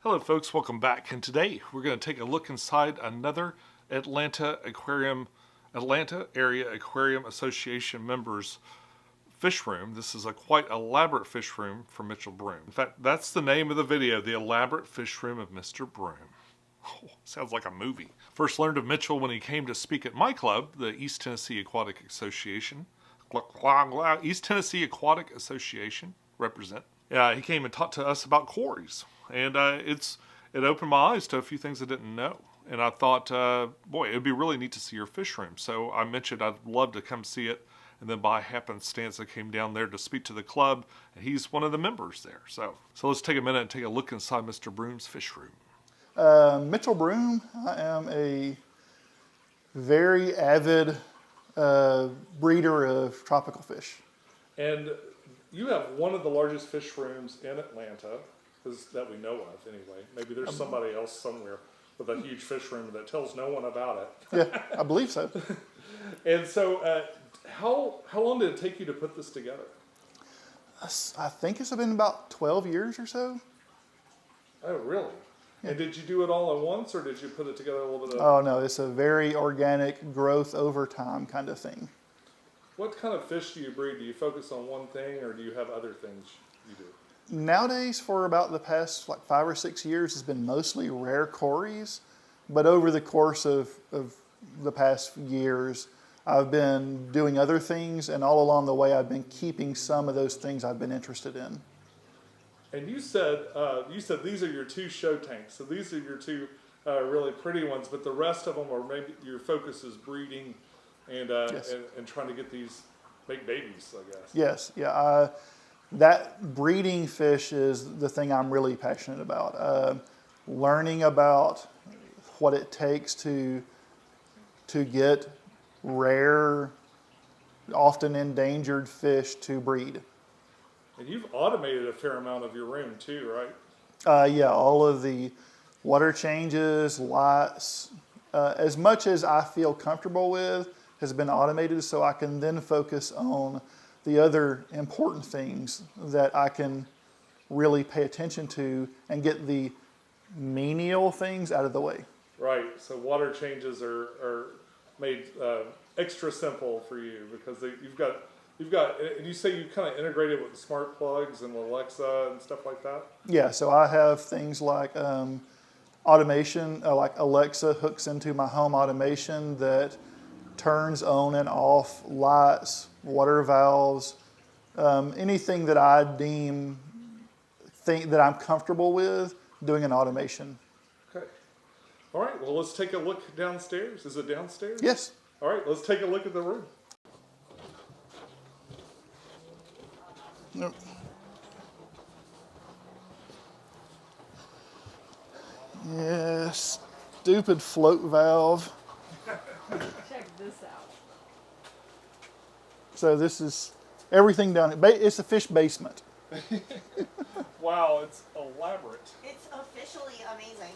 Hello folks, welcome back, and today we're going to take a look inside another Atlanta Area Aquarium Association members' fish room. This is a quite elaborate fish room for Mitchell Broome. In fact, that's the name of the video, The Elaborate Fish Room of Mr. Broome. Oh, sounds like a movie. First learned of Mitchell when he came to speak at my club, the East Tennessee Aquatic Association. East Tennessee Aquatic Association, represent. He came and talked to us about quarries, and it opened my eyes to a few things I didn't know. And I thought, boy, it'd be really neat to see your fish room. So I mentioned I'd love to come see it, and then by happenstance I came down there to speak to the club, and he's one of the members there. So let's take a minute and take a look inside Mr. Broome's fish room. Mitchell Broome. I am a very avid breeder of tropical fish. And you have one of the largest fish rooms in Atlanta, that we know of anyway. Maybe there's somebody else somewhere with a huge fish room that tells no one about it. Yeah, I believe so. And so how long did it take you to put this together? I think it's been about 12 years or so. Oh, really? Yeah. And did you do it all at once, or did you put it together a little bit? Oh, no, it's a very organic growth over time kind of thing. What kind of fish do you breed? Do you focus on one thing, or do you have other things you do? Nowadays, for about the past 5 or 6 years, it's been mostly rare cories. But over the course of the past years, I've been doing other things, and all along the way, I've been keeping some of those things I've been interested in. And you said these are your two show tanks. So these are your two really pretty ones, but the rest of them are maybe your focus is breeding and yes. and trying to get these big babies, I guess. Yes, yeah. That breeding fish is the thing I'm really passionate about. Learning about what it takes to get rare, often endangered fish to breed. And you've automated a fair amount of your room too, right? Yeah, all of the water changes, lights, as much as I feel comfortable with has been automated, so I can then focus on the other important things that I can really pay attention to and get the menial things out of the way. Right, so water changes are made extra simple for you because you've got, and you say you kind of integrated with the smart plugs and Alexa and stuff like that? Yeah, so I have things like automation, like Alexa hooks into my home automation that turns on and off lights, water valves, anything that I think that I'm comfortable with doing an automation. Okay. All right, well, let's take a look downstairs. Is it downstairs? Yes. All right, let's take a look at the room. Nope. Yeah, stupid float valve. Check this out. So this is everything down here. It's a fish basement. Wow, it's elaborate. It's officially amazing.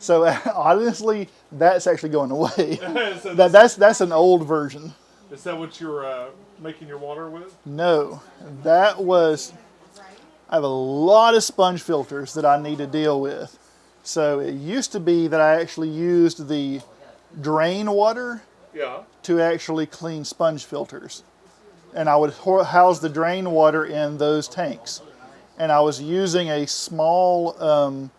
So honestly, that's actually going away. So That's an old version. Is that what you're making your water with? No, that was. I have a lot of sponge filters that I need to deal with. So it used to be that I actually used the drain water to actually clean sponge filters. And I would house the drain water in those tanks. And I was using a small,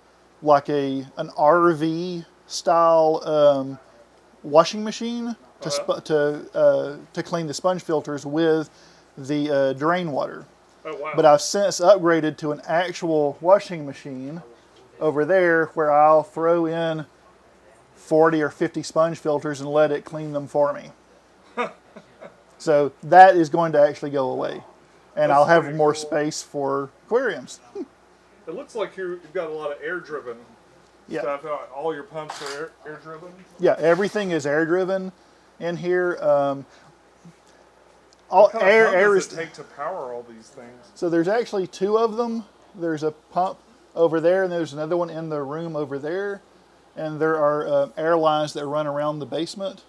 like an RV style washing machine to clean the sponge filters with the drain water. Oh, wow. But I've since upgraded to an actual washing machine over there where I'll throw in 40 or 50 sponge filters and let it clean them for me. So that is going to actually go away. And I'll have more space for aquariums. It looks like you've got a lot of air-driven stuff. All your pumps are air-driven? Yeah, everything is air-driven in here. What kind of pump does it take to power all these things? So there's actually two of them. There's a pump over there, and there's another one in the room over there. And there are air lines that run around the basement,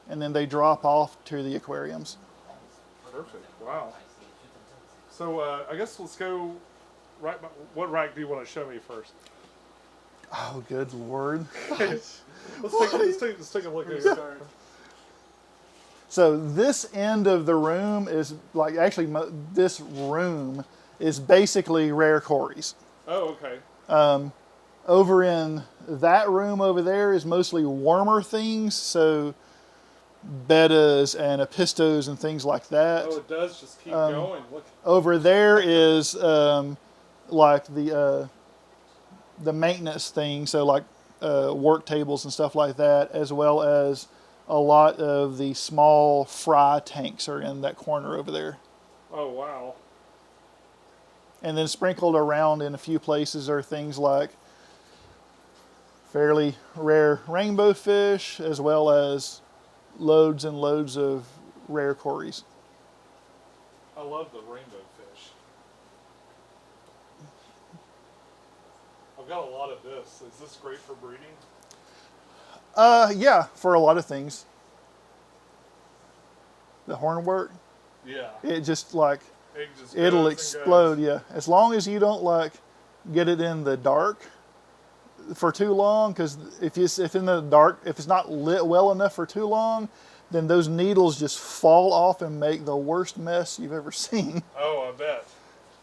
and then they drop off to the aquariums. Perfect. Wow. So I guess let's go what rack do you want to show me first? Oh, good Lord. Let's take a look at it. So this end of the room is like, actually this room is basically rare Corys. Oh, okay. Over in that room over there is mostly warmer things, so bettas and apistos and things like that. Oh, it does just keep going. Look. Over there is like the maintenance thing, so like work tables and stuff like that, as well as a lot of the small fry tanks are in that corner over there. Oh, wow. And then sprinkled around in a few places are things like fairly rare rainbow fish, as well as loads and loads of rare Corys. I love the rainbow fish. I've got a lot of this. Is this great for breeding? Yeah, for a lot of things. The hornwort, Yeah. it just like, It just it'll goes and explode, goes. yeah. As long as you don't like get it in the dark for too long, because if in the dark, if it's not lit well enough for too long, then those needles just fall off and make the worst mess you've ever seen. Oh, I bet.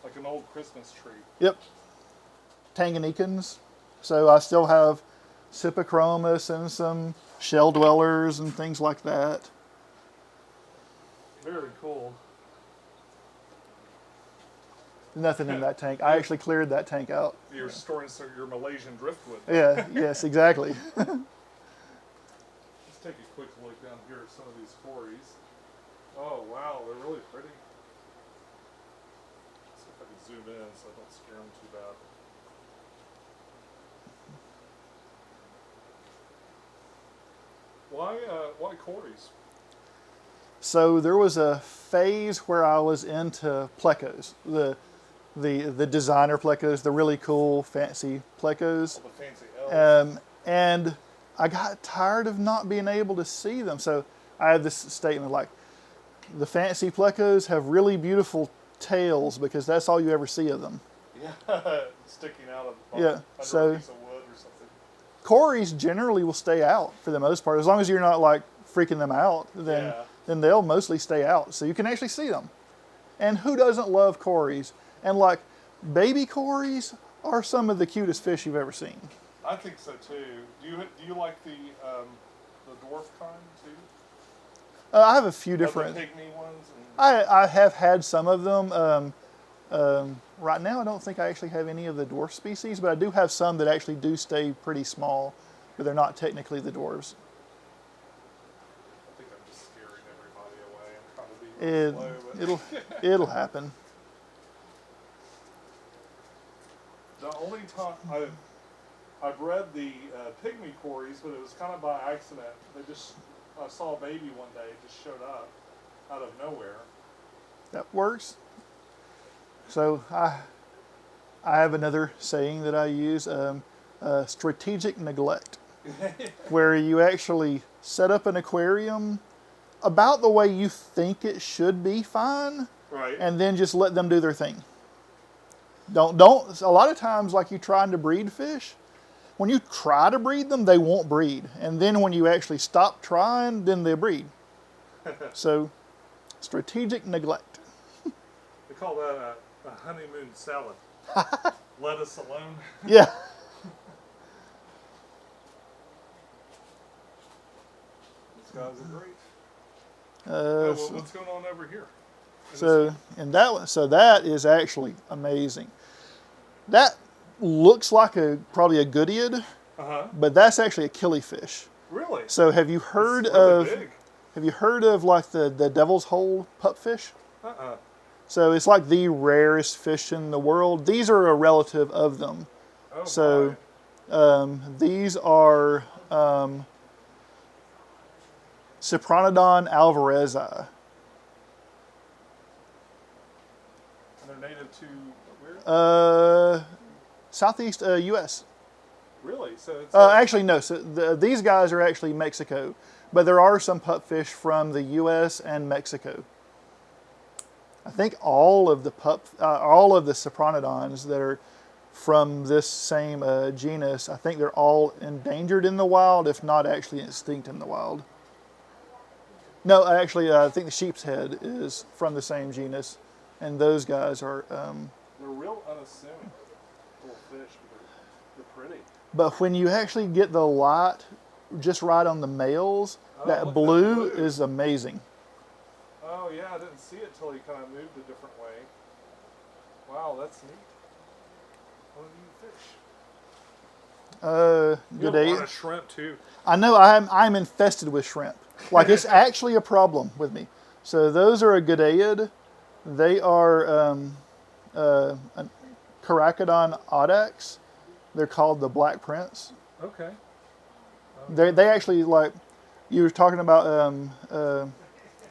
Like an old Christmas tree. Yep. Tanganicans. So I still have Cypachromis and some shell dwellers and things like that. Very cool. Nothing in that tank. I actually cleared that tank out. You're storing your Malaysian driftwood. Yeah, yes, exactly. Let's take a quick look down here at some of these Corys. Oh, wow, they're really pretty. Let's see if I can zoom in so I don't scare them too bad. Why Corys? So there was a phase where I was into plecos, the designer plecos, the really cool fancy plecos, All the fancy elves. and I got tired of not being able to see them. So I had this statement like, the fancy plecos have really beautiful tails because that's all you ever see of them. Yeah, sticking out of Yeah, under so- a piece of wood or something. Corys generally will stay out for the most part, as long as you're not like freaking them out. Then they'll mostly stay out, so you can actually see them. And who doesn't love Corys? And like baby Corys are some of the cutest fish you've ever seen. I think so too. Do you like the dwarf kind too? I have a few Of the different. pygmy ones. I have had some of them. Right now, I don't think I actually have any of the dwarf species, but I do have some that actually do stay pretty small, but they're not technically the dwarves. I think I'm just scaring everybody away. I'm trying to be really slow, but It'll happen. the only time I've read the pygmy Corys, but it was kind of by accident. I saw a baby one day, it just showed up out of nowhere. That works. So I have another saying that I use, strategic neglect, where you actually set up an aquarium about the way you think it should be fine, Right. and then just let them do their thing. Don't. A lot of times, like you trying to breed fish, when you try to breed them, they won't breed, and then when you actually stop trying, then they breed. So, strategic neglect. They call that a honeymoon salad. Lettuce alone. Yeah. These guys are great. What's going on over here? So that is actually amazing. That looks like probably a goodyead, but that's actually a killifish. Really? So have you heard It's really of big. like the devil's hole pupfish? So it's like the rarest fish in the world. These are a relative of them. Oh, So my. these are Cypronodon alvarezi. And they're native to where? Southeast U.S. Really? So it's Actually, no. So these guys are actually Mexico, but there are some pupfish from the U.S. and Mexico. I think all of the all of the Sopranodons that are from this same genus, I think they're all endangered in the wild, if not actually extinct in the wild. No, actually, I think the sheep's head is from the same genus, and those guys are. They're real unassuming little fish, but they're pretty. But when you actually get the light just right on the males, that look, blue that blue is amazing. Oh yeah, I didn't see it till he kind of moved a different way. Wow, that's neat. What do you fish? Good You have day. a lot of shrimp too. I know I'm infested with shrimp. Like it's actually a problem with me. So those are a Godaid. They are a Corydoras audax. They're called the Black Prince. Okay. They actually, like you were talking about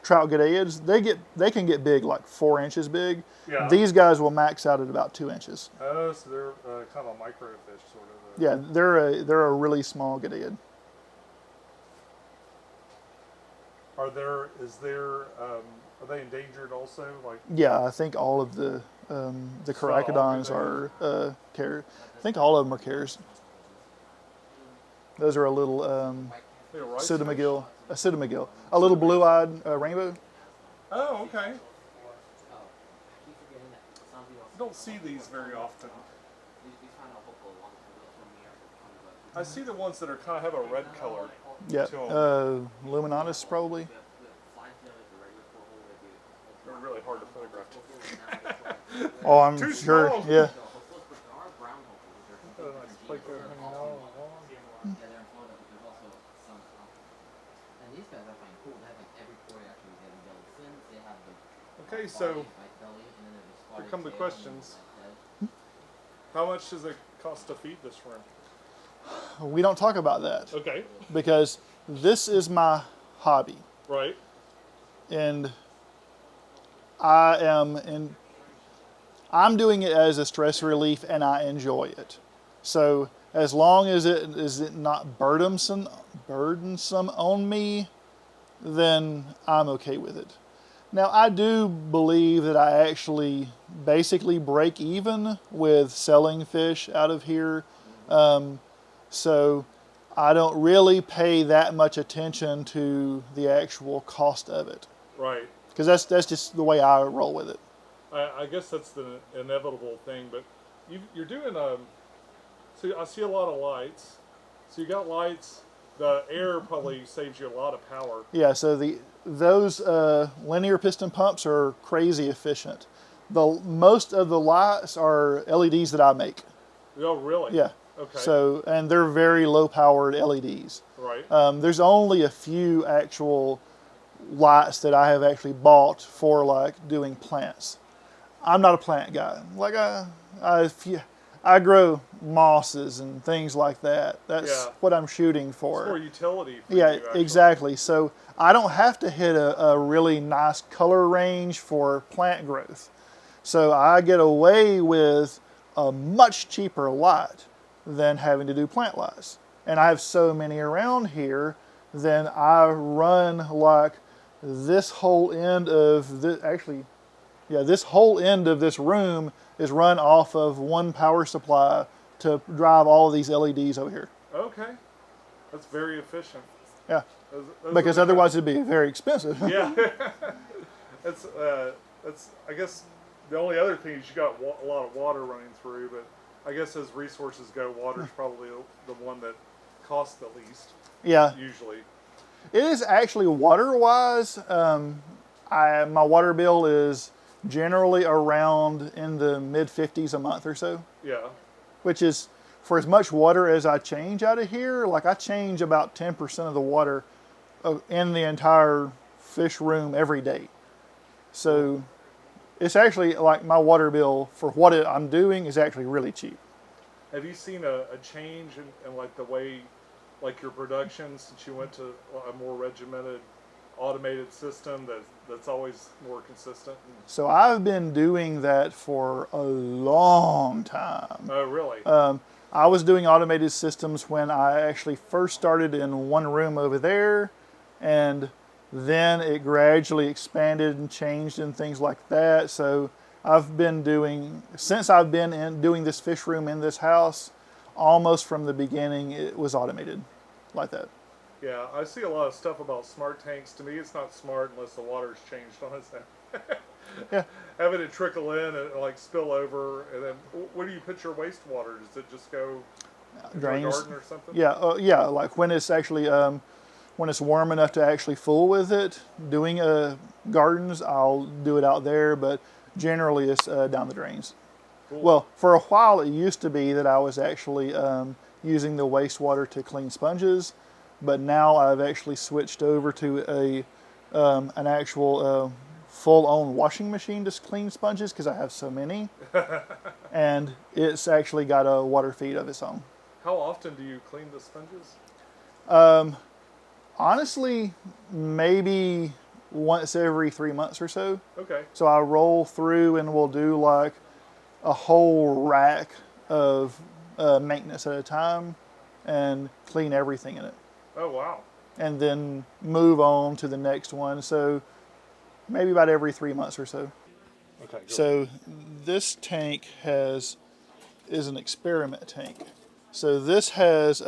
trout Godaids. They can get big, like 4 inches big. Yeah. These guys will max out at about 2 inches. Oh, so they're kind of a microfish, sort of. Yeah, they're a really small Godaid. Are they endangered also? Like. Yeah, I think all of the Corydoras are I think all of them are cares. Those are a little pseudomcgill, a little blue-eyed rainbow. Oh, okay. You don't see these very often. I see the ones that are kind of have a red color. Yeah, to 'em. Luminatus probably. They're really hard to photograph. Oh, I'm Too sure. small. Yeah. Got a nice plate there hanging out on the wall. Okay, so here come the questions. How much does it cost to feed this shrimp? We don't talk about that Okay, because this is my hobby, right. and I'm doing it as a stress relief, and I enjoy it. So as long as it is not burdensome on me, then I'm okay with it. Now I do believe that I actually basically break even with selling fish out of here. So I don't really pay that much attention to the actual cost of it, Right. because that's just the way I roll with it. I guess that's the inevitable thing, but you're doing so I see a lot of lights. So you got lights. The air probably saves you a lot of power. Yeah, so those linear piston pumps are crazy efficient. Most of the lights are LEDs that I make. Oh, really? Yeah. Okay. So, and they're very low powered LEDs. Right. There's only a few actual lights that I have actually bought for like doing plants. I'm not a plant guy. Like I grow mosses and things like that. That's what I'm shooting for. It's more utility. For Yeah, you, actually. exactly. So I don't have to hit a really nice color range for plant growth. So I get away with a much cheaper light than having to do plant lights. And I have so many around here, then I run like this whole end of this whole end of this room is run off of one power supply to drive all of these LEDs over here. Okay. That's very efficient. Yeah, Those because are the otherwise it'd be very expensive. Yeah. that's I guess the only other thing is you got a lot of water running through, but I guess as resources go, water's probably the one that costs the least. Yeah, Usually. it is actually water-wise. My water bill is generally around in the mid-50s a month or so, Yeah. which is for as much water as I change out of here. Like I change about 10% of the water in the entire fish room every day. So it's actually like my water bill for what I'm doing is actually really cheap. Have you seen a change in like the way, like your production since you went to a more regimented, automated system that's always more consistent? So I've been doing that for a long time. Oh, really? I was doing automated systems when I actually first started in one room over there, and Then it gradually expanded and changed and things like that. So since I've been in doing this fish room in this house, almost from the beginning, it was automated like that. Yeah, I see a lot of stuff about smart tanks. To me, it's not smart unless the water's changed on it. Yeah. Having it trickle in and like spill over, and then where do you put your wastewater? Does it just go into a Drains. garden or something? Yeah, yeah. Like when it's actually when it's warm enough to actually fool with it, doing gardens, I'll do it out there. But generally, it's down the drains. Cool. Well, for a while, it used to be that I was actually using the wastewater to clean sponges, but now I've actually switched over to an actual full-on washing machine to clean sponges because I have so many, and it's actually got a water feed of its own. How often do you clean the sponges? Honestly, maybe once every 3 months or so. Okay. So I roll through and we'll do like a whole rack of maintenance at a time and clean everything in it. Oh, wow. And then move on to the next one. So maybe about every 3 months or so. Okay. Good. So this tank is an experiment tank. So this has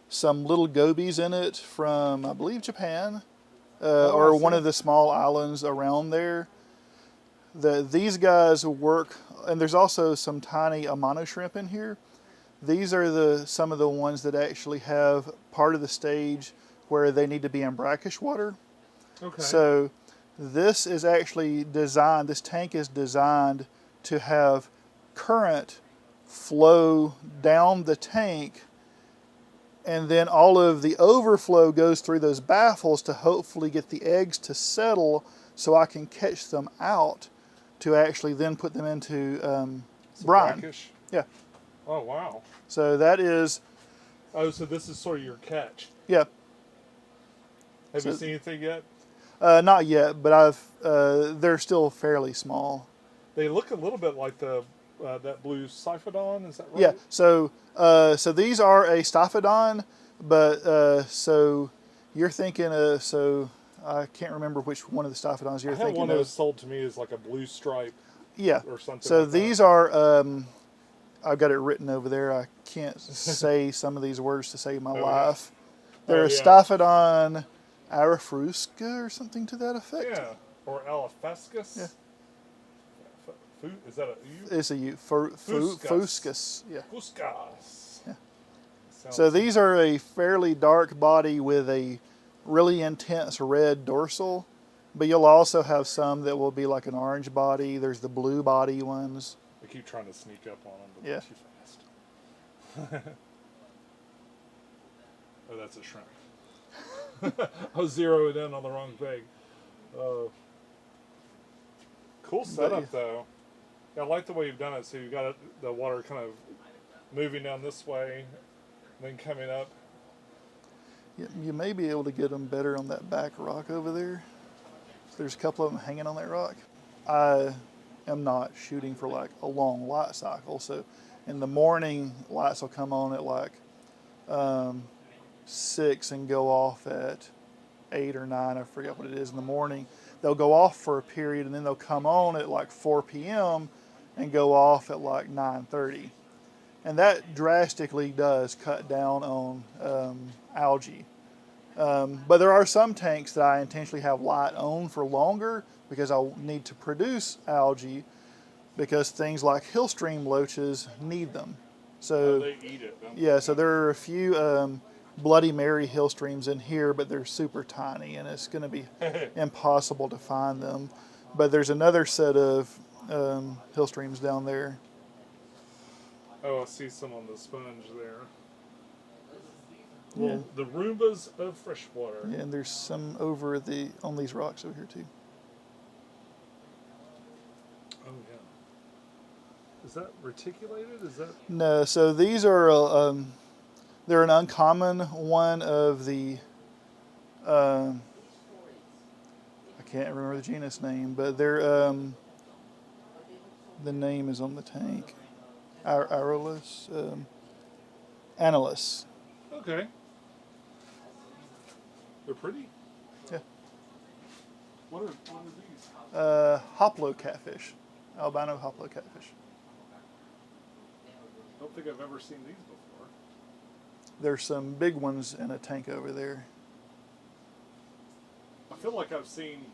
some little gobies in it from, I believe, Japan, or one of the small islands around there. These guys work, and there's also some tiny amano shrimp in here. These are some of the ones that actually have part of the stage where they need to be in brackish water. Okay. So this is actually designed, this tank is designed to have current flow down the tank, and then all of the overflow goes through those baffles to hopefully get the eggs to settle so I can catch them out to actually then put them into brine. Brackish? Yeah. Oh, wow. So that is, Oh, so this is sort of your catch. yeah. Have you seen anything yet? Not yet, but they're still fairly small. They look a little bit like that blue Siphodon, is that right? Yeah, so these are a Staphodon, but so you're thinking so I can't remember which one of the Staphodons you're I had thinking one that of. was sold to me as like a blue stripe Yeah, or something. so like these that. are I've got it written over there. I can't say some of these words to save my life. They're a yeah. Staphodon arafrusca or something to that effect. Yeah, or Alaphascus. Yeah. Is that a U? It's a Fuscus. fuscus. Yeah. Fuscus. Yeah. Sounds So these are a fairly dark body with a really intense red dorsal, but you'll also have some that will be like an orange body. There's the blue body ones. I keep trying to sneak up on them, but Yeah. they're too fast. Oh, that's a shrimp. I was zeroing in on the wrong thing. Cool setup, though. Yeah, I like the way you've done it. So you've got the water kind of moving down this way, then coming up. You may be able to get them better on that back rock over there. There's a couple of them hanging on that rock. I am not shooting for like a long light cycle. So in the morning, lights will come on at like 6 and go off at 8 or 9. I forget what it is in the morning. They'll go off for a period and then they'll come on at like 4 p.m. and go off at like 9:30. And that drastically does cut down on algae. But there are some tanks that I intentionally have light on for longer because I need to produce algae because things like hill stream loaches need them. So They eat it, don't they? yeah, so there are a few Bloody Mary hill streams in here, but they're super tiny and it's going to be impossible to find them. But there's another set of hill streams down there. Oh, I see some on the sponge there. Yeah. Well, the Roombas of freshwater. Yeah, and there's some over on these rocks over here too. Oh, yeah. Is that reticulated? Is that... No, so these are they're an uncommon one of the I can't remember the genus name, but they're the name is on the tank. Aurelus, Analus. Okay. They're pretty. Yeah. What are these? Hoplo catfish, albino hoplo catfish. I don't think I've ever seen these before. There's some big ones in a tank over there. I feel like I've seen.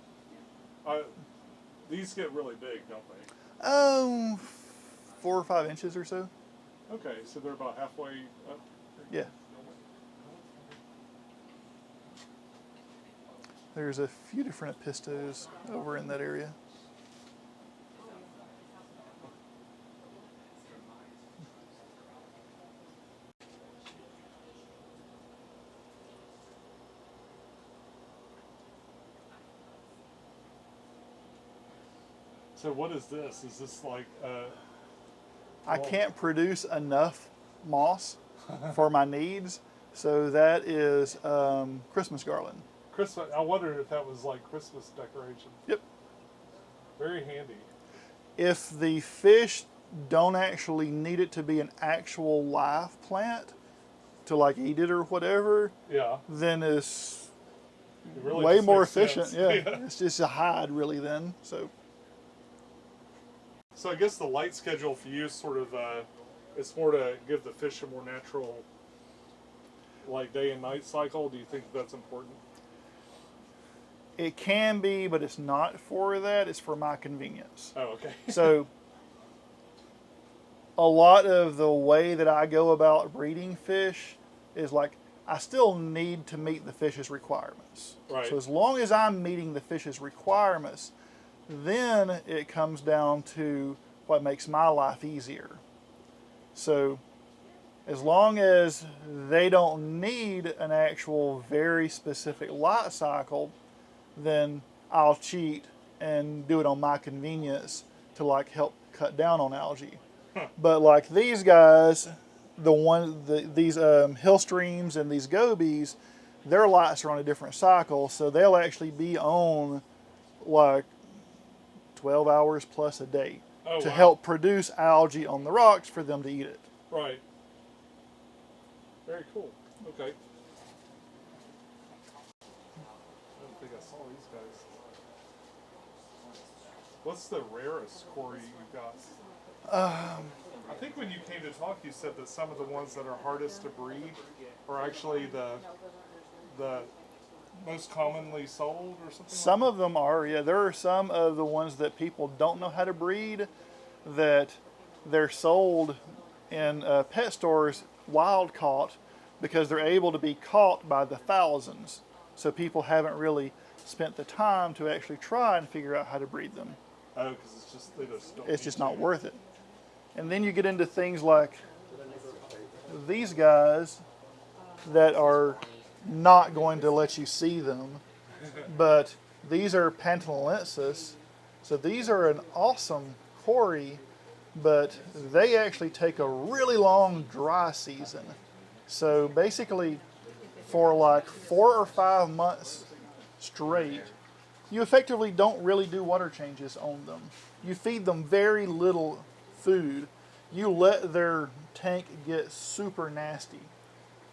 These get really big, don't they? 4 or 5 inches or so. Okay, so they're about halfway up. Yeah. There's a few different apistos over in that area. So what is this? Is this like? I can't produce enough moss for my needs, so that is Christmas garland. Christmas. I wondered if that was like Christmas decoration. Yep. Very handy. If the fish don't actually need it to be an actual live plant to like eat it or whatever, Yeah. then it's It really way just more makes efficient. sense. Yeah. It's just a hide really then. So So I guess the light schedule for you is sort of it's more to give the fish a more natural like day and night cycle. Do you think that's important? it can be, but it's not for that. It's for my convenience. Oh, okay. So a lot of the way that I go about breeding fish is like I still need to meet the fish's requirements. Right. So as long as I'm meeting the fish's requirements, then it comes down to what makes my life easier. So as long as they don't need an actual very specific light cycle, then I'll cheat and do it on my convenience to like help cut down on algae. But like these guys, these hill streams and these gobies, their lights are on a different cycle, so they'll actually be on like 12 hours plus a day to help produce algae on the rocks for them to eat it. Right. Very cool. Okay. I don't think I saw these guys. What's the rarest Cory you've got? I think when you came to talk, you said that some of the ones that are hardest to breed are actually the most commonly sold or something. Some of them are, yeah. There are some of the ones that people don't know how to breed that they're sold in pet stores wild caught because they're able to be caught by the thousands. So people haven't really spent the time to actually try and figure out how to breed them. Oh, because it's just they just don't. It's just not worth it. And then you get into things like these guys that are not going to let you see them, but these are Pantalensis. So these are an awesome Cory, but they actually take a really long dry season. So basically, for like 4 or 5 months straight, you effectively don't really do water changes on them. You feed them very little food. You let their tank get super nasty.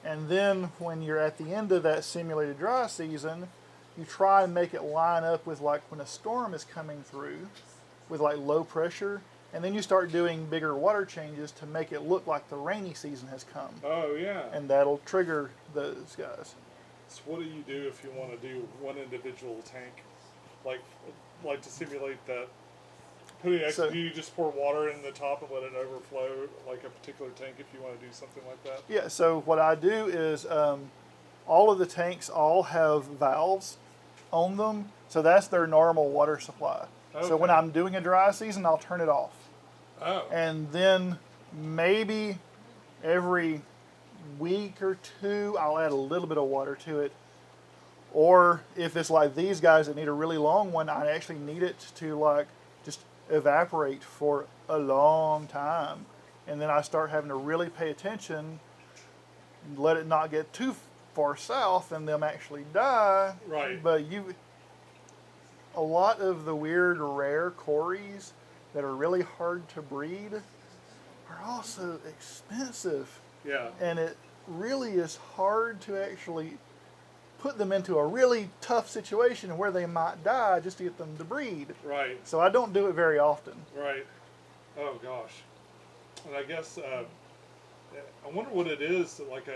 And then when you're at the end of that simulated dry season, you try and make it line up with like when a storm is coming through with like low pressure, and then you start doing bigger water changes to make it look like the rainy season has come. Oh yeah. And that'll trigger those guys. So what do you do if you want to do one individual tank, like to simulate that? Do you just pour water in the top and let it overflow like a particular tank if you want to do something like that? Yeah, so what I do is all of the tanks all have valves on them, so that's their normal water supply. Okay. So when I'm doing a dry season, I'll turn it off. Oh. And then maybe every week or two, I'll add a little bit of water to it. Or if it's like these guys that need a really long one, I actually need it to like just evaporate for a long time. And then I start having to really pay attention, let it not get too far south and them actually die. Right. But a lot of the weird rare Corys that are really hard to breed are also expensive. Yeah. And it really is hard to actually put them into a really tough situation where they might die just to get them to breed. Right. So I don't do it very often. Right. Oh gosh. And I guess I wonder what it is. Like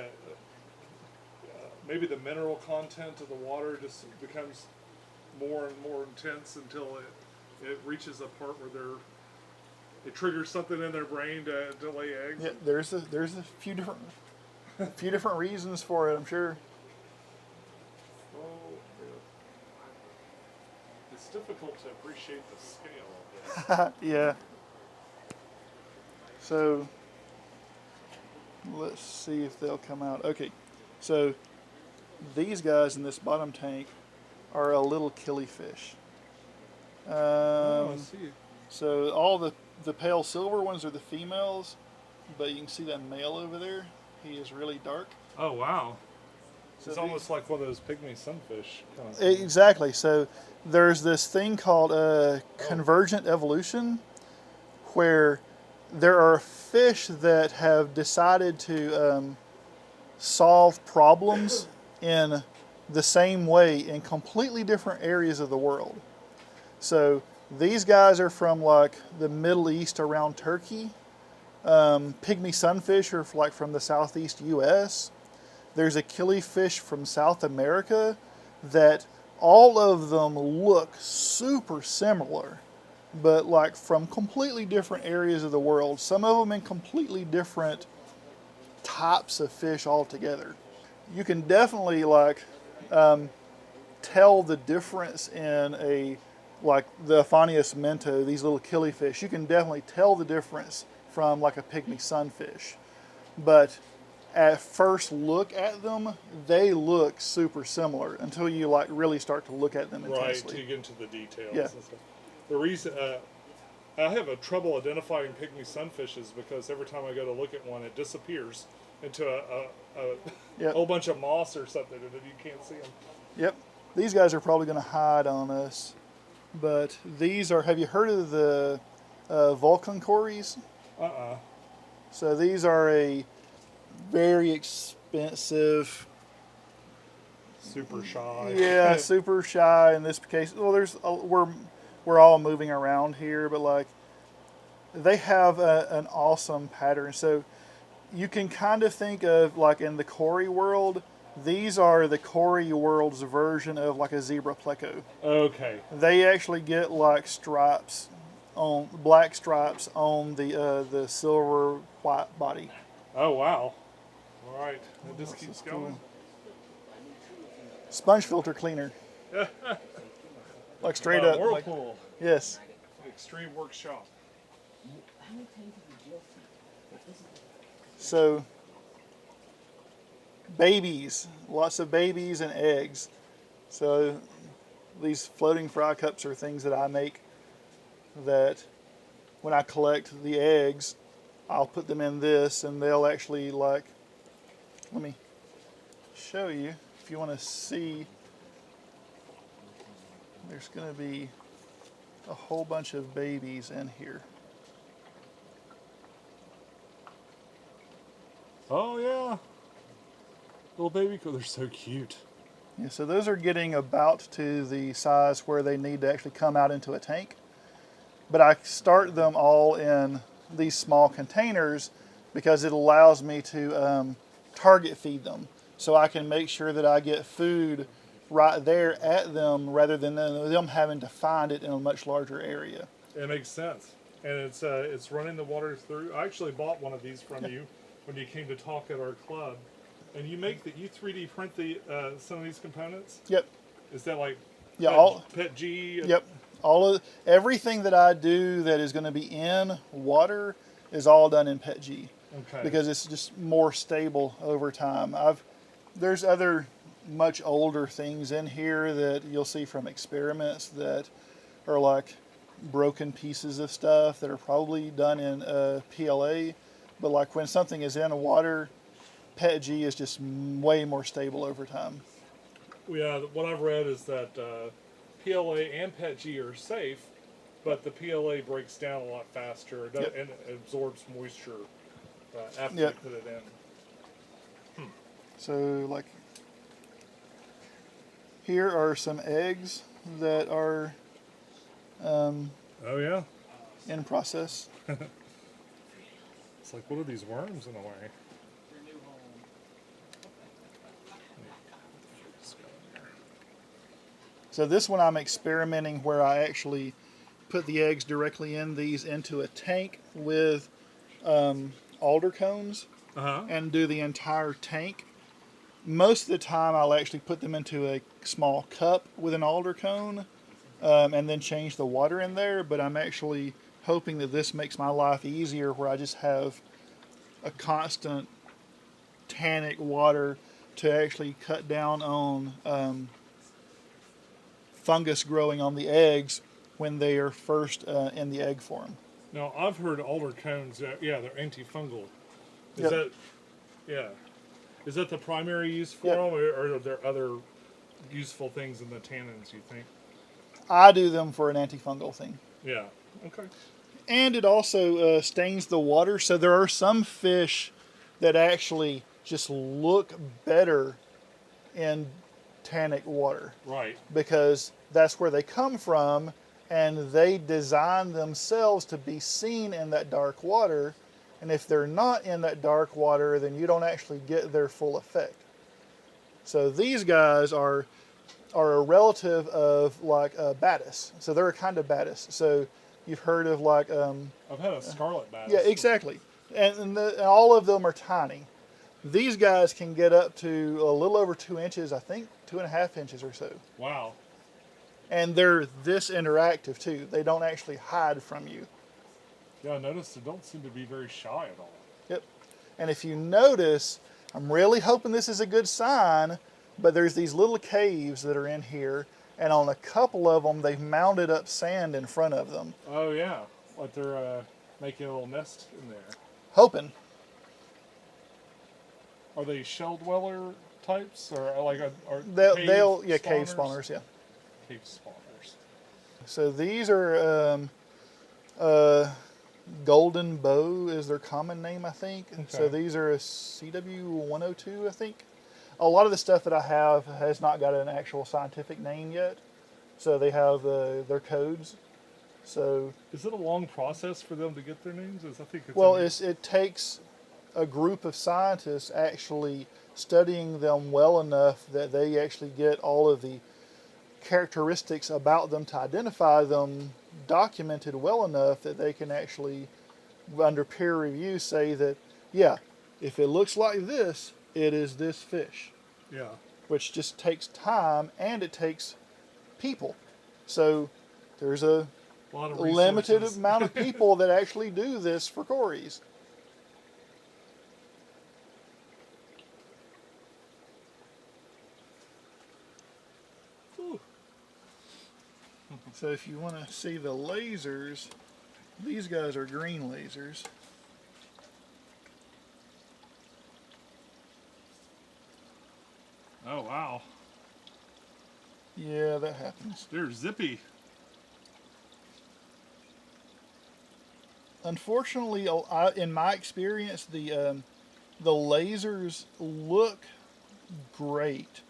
maybe the mineral content of the water just becomes more and more intense until it reaches a part where it triggers something in their brain to lay eggs. Yeah, there's a few different reasons for it, I'm sure. Oh, yeah. It's difficult to appreciate the scale of this. Yeah. So let's see if they'll come out. Okay, so these guys in this bottom tank are a little killifish. Oh, I see. So all the pale silver ones are the females, but you can see that male over there. He is really dark. Oh, wow. So It's almost like one of those pygmy sunfish kind of exactly. So there's this thing called convergent evolution, where there are fish that have decided to solve problems in the same way in completely different areas of the world. So these guys are from like the Middle East around Turkey. Pygmy sunfish are like from the southeast U.S. There's a killifish from South America that all of them look super similar, but like from completely different areas of the world. Some of them in completely different types of fish altogether. You can definitely like tell the difference in like the Aphanius mento, these little killifish. You can definitely tell the difference from like a pygmy sunfish. But at first look at them, they look super similar until you like really start to look at them intensely. right, to get into the details. Yeah. And stuff. The reason I have a trouble identifying pygmy sunfishes because every time I go to look at one, it disappears into a Yep. whole bunch of moss or something, and then you can't see them. Yep. These guys are probably going to hide on us. But these are, have you heard of the Vulcan Cories? So these are a very expensive, Super shy. yeah, super shy in this case. Well, we're all moving around here, but like they have an awesome pattern. So you can kind of think of like in the Cory world, these are the Cory world's version of like a zebra pleco. Okay. They actually get like black stripes on the silver white body. Oh, wow. All right. It just keeps going. Cool. Sponge filter cleaner. Like straight up. Like, Whirlpool. yes. Extreme Workshop. So babies, lots of babies and eggs. So these floating fry cups are things that I make that when I collect the eggs, I'll put them in this and they'll actually like, let me show you if you want to see. There's going to be a whole bunch of babies in here. Oh, yeah. Little baby, they're so cute. Yeah, so those are getting about to the size where they need to actually come out into a tank. But I start them all in these small containers because it allows me to target feed them. So I can make sure that I get food right there at them rather than them having to find it in a much larger area. It makes sense. And it's running the water through. I actually bought one of these from you when you came to talk at our club. And you 3D print some of these components? Yep. Is that like Pet G? Yep. Everything that I do that is going to be in water is all done in Pet G. Okay. Because it's just more stable over time. There's other much older things in here that you'll see from experiments that are like broken pieces of stuff that are probably done in PLA. But like when something is in water, Pet G is just way more stable over time. Yeah, what I've read is that PLA and Pet G are safe, but the PLA breaks down a lot faster and it absorbs moisture after you put it in. So like Here are some eggs that are Oh yeah. in process. It's like, what are these worms in a way? So this one I'm experimenting where I actually put the eggs directly in these into a tank with alder cones Uh-huh. and do the entire tank. Most of the time I'll actually put them into a small cup with an alder cone and then change the water in there, but I'm actually hoping that this makes my life easier where I just have a constant tannic water to actually cut down on fungus growing on the eggs when they are first in the egg form. Now, I've heard alder cones, yeah, they're antifungal. Is Yep. that, yeah. Is that the primary use for Yep. them, or are there other useful things in the tannins, you think? I do them for an antifungal thing. Yeah. Okay. And it also stains the water, so there are some fish that actually just look better in tannic water Right. because that's where they come from, and they design themselves to be seen in that dark water. And if they're not in that dark water, then you don't actually get their full effect. So these guys are a relative of like batis. So they're a kind of batis. So you've heard of like I've had a scarlet bass. yeah, exactly. And all of them are tiny. These guys can get up to a little over 2 inches, I think 2.5 inches or so. Wow. And they're this interactive too. They don't actually hide from you. Yeah, I noticed they don't seem to be very shy at all. Yep. And if you notice, I'm really hoping this is a good sign, but there's these little caves that are in here, and on a couple of them, they've mounted up sand in front of them. Oh yeah, like they're making a little nest in there. Hoping. Are they shell dweller types, or like are They'll cave cave spawners? spawners, yeah. Cave spawners. So these are Golden Bow is their common name, I think. So Okay. these are a CW102, I think. A lot of the stuff that I have has not got an actual scientific name yet. So they have their codes. So, Is it a long process for them to get their names? I think it's well, a- it takes a group of scientists actually studying them well enough that they actually get all of the characteristics about them to identify them documented well enough that they can actually, under peer review, say that, yeah, if it looks like this, it is this fish, yeah. which just takes time and it takes people. So there's a A lot of limited resources. amount of people that actually do this for Corys. Ooh. So if you want to see the lasers, these guys are green lasers. Oh wow, Yeah, that happens. they're zippy. Unfortunately, in my experience, the lasers look great,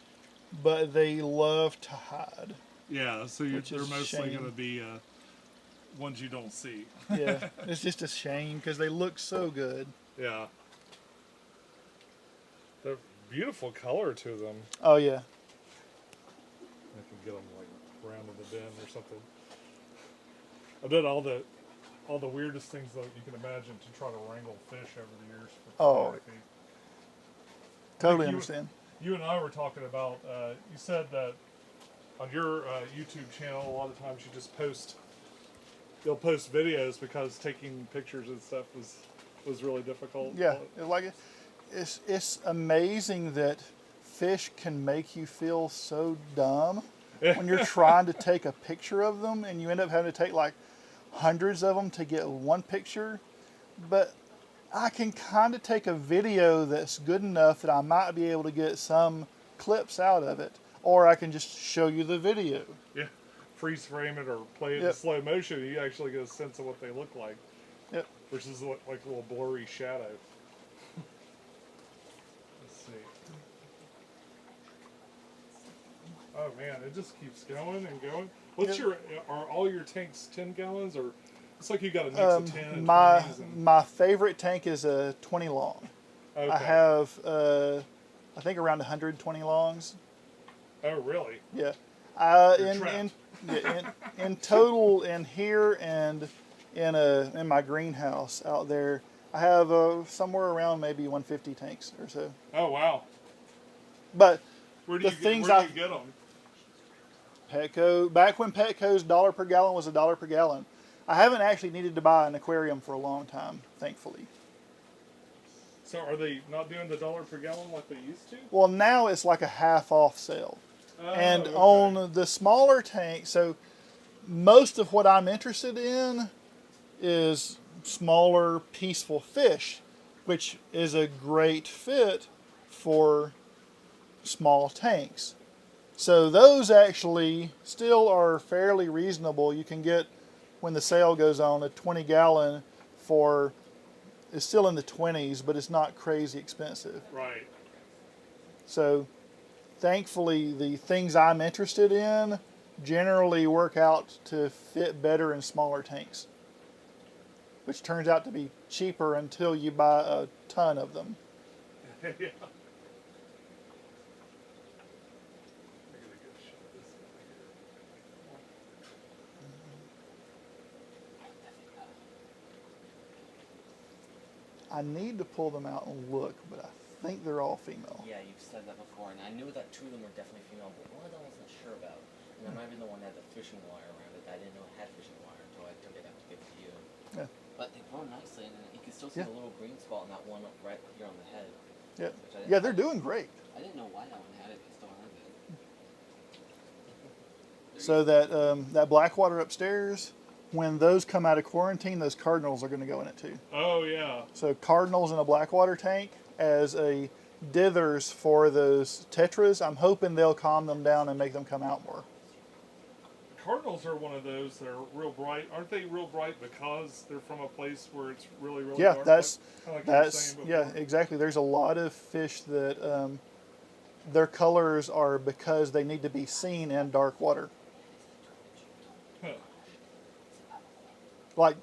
but they love to hide. Yeah, so Which they're is a mostly shame. going to be ones you don't see. Yeah, it's just a shame because they look so good. Yeah. They're beautiful color to them. Oh yeah, I can get them like round in the bend or something. I've done all the weirdest things that you can imagine to try to wrangle fish over the years for Oh. photography. totally you- understand. You and I were talking about. You said that on your YouTube channel, a lot of times you just post. You'll post videos because taking pictures and stuff was really difficult. Yeah, it's amazing that fish can make you feel so dumb when you're trying to take a picture of them, and you end up having to take like hundreds of them to get one picture. But I can kind of take a video that's good enough that I might be able to get some clips out of it, or I can just show you the video. Yeah, freeze frame it or play it in Yep. slow motion, and you actually get a sense of what they look like, Yep. versus like a little blurry shadow. Let's see. Oh man, it just keeps going and going. What's your? Are all your tanks 10 gallons, or it's like you got a mix of 10 and 20s? And... My favorite tank is a 20 long. Okay. I have I think around 120 longs. Oh really? Yeah. In total, in here and in my greenhouse out there, I have somewhere around maybe 150 tanks or so. Oh wow. But Where do the you things get them? Petco, back when Petco's $1 per gallon was $1 per gallon. I haven't actually needed to buy an aquarium for a long time, thankfully. So are they not doing the $1 per gallon like they used to? Well, now it's like a half off sale. Oh, And okay. on the smaller tank, so most of what I'm interested in is smaller, peaceful fish, which is a great fit for small tanks. So those actually still are fairly reasonable. You can get, when the sale goes on, a 20 gallon for, it's still in the 20s, but it's not crazy expensive. Right. So thankfully, the things I'm interested in generally work out to fit better in smaller tanks, which turns out to be cheaper until you buy a ton of them. Yeah. I need to pull them out and look, but I think they're all female. Yeah, you've said that before, and I knew that 2 of them were definitely female, but one of them I wasn't sure about. And that might be the one that had the fishing wire around it. I didn't know it had fishing wire until I took it out to give it to you. Yeah. But they grow nicely, and you can still see the little green spot on that one up right here on the head. Yeah, yeah, they're doing great. I didn't know why that one had it, but still has it. So that Blackwater upstairs, when those come out of quarantine, those cardinals are going to go in it too. Oh yeah. So cardinals in a Blackwater tank as a dithers for those tetras. I'm hoping they'll calm them down and make them come out more. Cardinals are one of those that are real bright. Aren't they real bright because they're from a place where it's really, really Yeah, dark? that's like you were saying yeah, before. exactly. There's a lot of fish that their colors are because they need to be seen in dark water. Huh. Like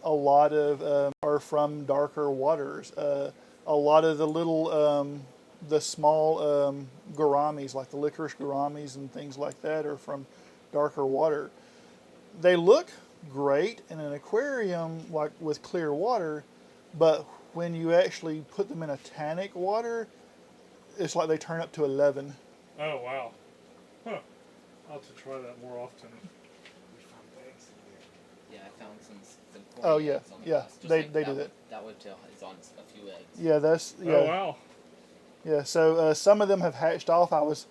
a lot of are from darker waters. A lot of the little, the small gouramis, like the licorice gouramis and things like that, are from darker water. They look great in an aquarium, like with clear water, but when you actually put them in a tannic water, it's like they turn up to 11. Oh wow. Huh. I'll have to try that more often. Yeah, I found some Oh yeah, eggs on the yeah, glass, just they like do that. That whiptail is on a few eggs. Yeah, that's yeah. Oh wow. Yeah, so some of them have hatched off. I was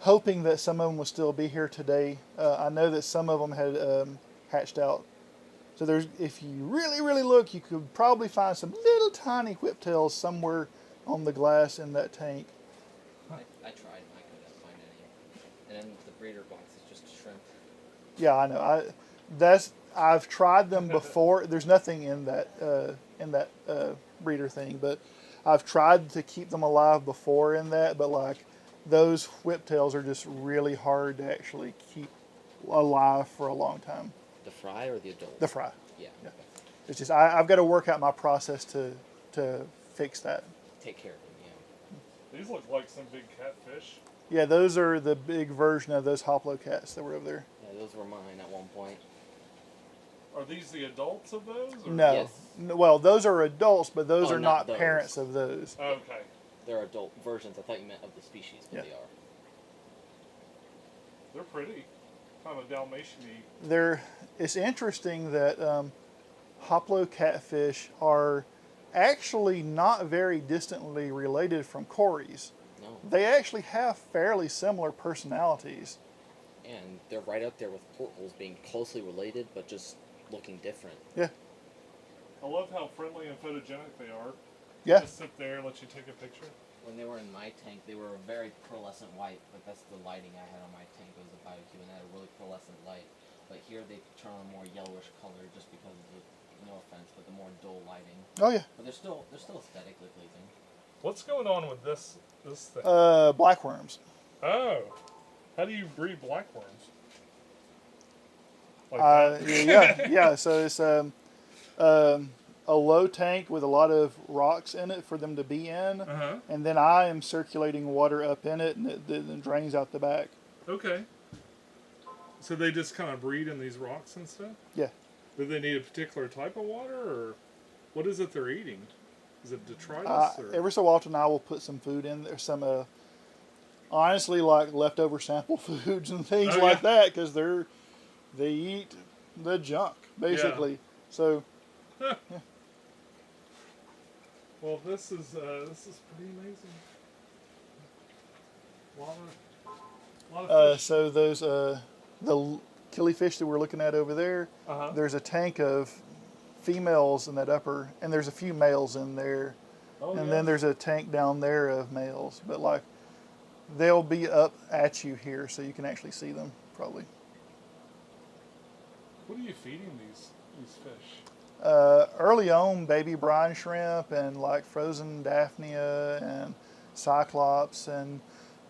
hoping that some of them will still be here today. I know that some of them had hatched out. So there's, if you really, really look, you could probably find some little tiny whiptails somewhere on the glass in that tank. I tried and I couldn't find any. And then the breeder box is just shrimp. Yeah, I know. I've tried them before. There's nothing in that breeder thing, but I've tried to keep them alive before in that. But like those whiptails are just really hard to actually keep alive for a long time. The fry or the adult? The fry. Yeah. Yeah. It's just I've got to work out my process to fix that. Take care of them, yeah. These look like some big catfish. Yeah, those are the big version of those hoplo cats that were over there. Yeah, those were mine at one point. Are these the adults of those? Or? No. Yes. Well, those are adults, but those Oh, are not not those. parents of those. Okay. They're adult versions. I thought you meant of the species, but Yeah. they are. They're pretty. Kind of Dalmatian-y. It's interesting that hoplo catfish are actually not very distantly related from Corys. No. They actually have fairly similar personalities. And they're right up there with portholes being closely related, but just looking different. Yeah. I love how friendly and photogenic they are. Yeah. Just sit there and let you take a picture. When they were in my tank, they were very pearlescent white, but that's the lighting I had on my tank. It was a BioCube, and it had a really pearlescent light. But here they turn on a more yellowish color just because of the, no offense, but the more dull lighting. Oh yeah. But they're still aesthetically pleasing. What's going on with this thing? Blackworms. Oh. How do you breed blackworms? Like Yeah. So it's a low tank with a lot of rocks in it for them to be in, and then I am circulating water up in it, and it drains out the back. Okay. So they just kind of breed in these rocks and stuff? Yeah. Do they need a particular type of water, or what is it they're eating? Is it detritus? Or? Every so often I will put some food in there, some honestly like leftover sample foods and things like that, because they eat the junk basically. Yeah. So. Yeah. Well, this is pretty amazing. A lot of fish. So those the killifish that we're looking at over there. There's a tank of females in that upper, and there's a few males in there, and then there's a tank down there of males. But like, they'll be up at you here, so you can actually see them probably. What are you feeding these fish? Early on, baby brine shrimp and like frozen daphnia and cyclops, and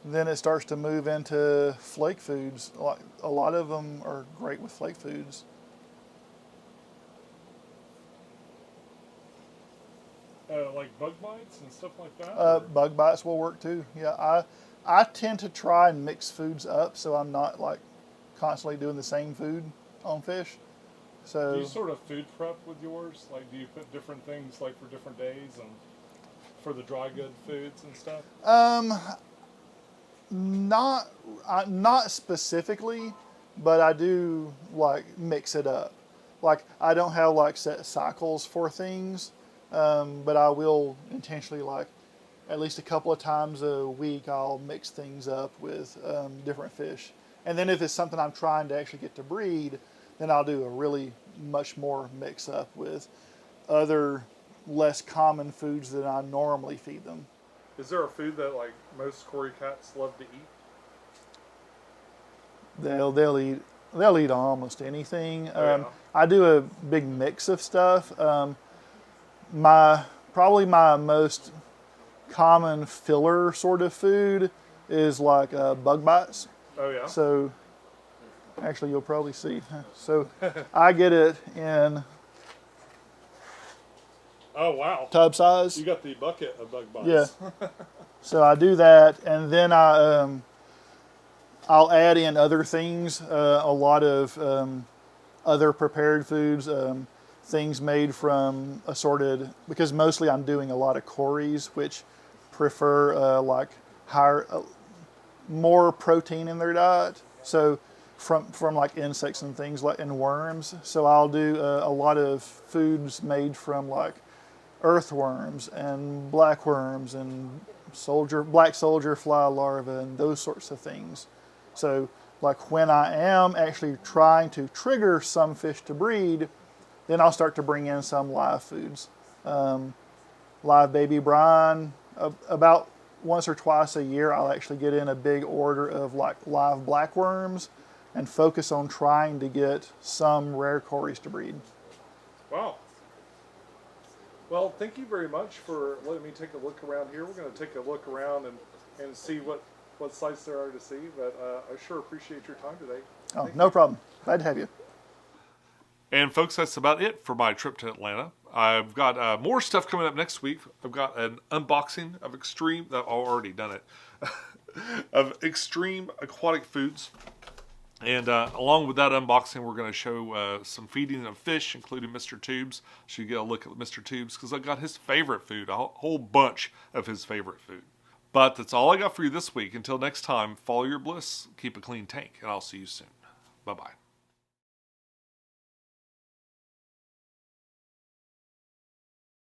then it starts to move into flake foods. Like a lot of them are great with flake foods. Like bug bites and stuff like that? Bug bites will work too. Yeah, I tend to try and mix foods up, so I'm not like constantly doing the same food on fish. So do you sort of food prep with yours? Like, do you put different things like for different days and for the dry good foods and stuff? Not specifically, but I do like mix it up. Like I don't have like set cycles for things, but I will intentionally like at least a couple of times a week I'll mix things up with different fish. And then if it's something I'm trying to actually get to breed, then I'll do a really much more mix up with other less common foods that I normally feed them. Is there a food that like most Cory cats love to eat? They'll eat almost anything. I do a big mix of stuff. Probably my most common filler sort of food is like bug bites. Oh yeah. So actually you'll probably see. So I get it in tub size. You got the bucket of bug bites. Yeah. So I do that, and then I'll add in other things, a lot of other prepared foods, things made from assorted, because mostly I'm doing a lot of Corys, which prefer like more protein in their diet. So from like insects and things like and worms. So I'll do a lot of foods made from like earthworms and blackworms and black soldier fly larvae and those sorts of things. So like when I am actually trying to trigger some fish to breed, then I'll start to bring in some live foods. Live baby brine, about once or twice a year I'll actually get in a big order of like live blackworms and focus on trying to get some rare Corys to breed. Wow. Well, thank you very much for letting me take a look around here. We're going to take a look around and see what sights there are to see, but I sure appreciate your time today. Oh, no problem. Glad to have you. And folks, that's about it for my trip to Atlanta. I've got more stuff coming up next week. I've got an unboxing of I've already done it, of extreme aquatic foods. And along with that unboxing, we're going to show some feeding of fish, including Mr. Tubes. So you get a look at Mr. Tubes, because I got his favorite food, a whole bunch of his favorite food. But that's all I got for you this week. Until next time, follow your bliss, keep a clean tank, and I'll see you soon. Bye-bye.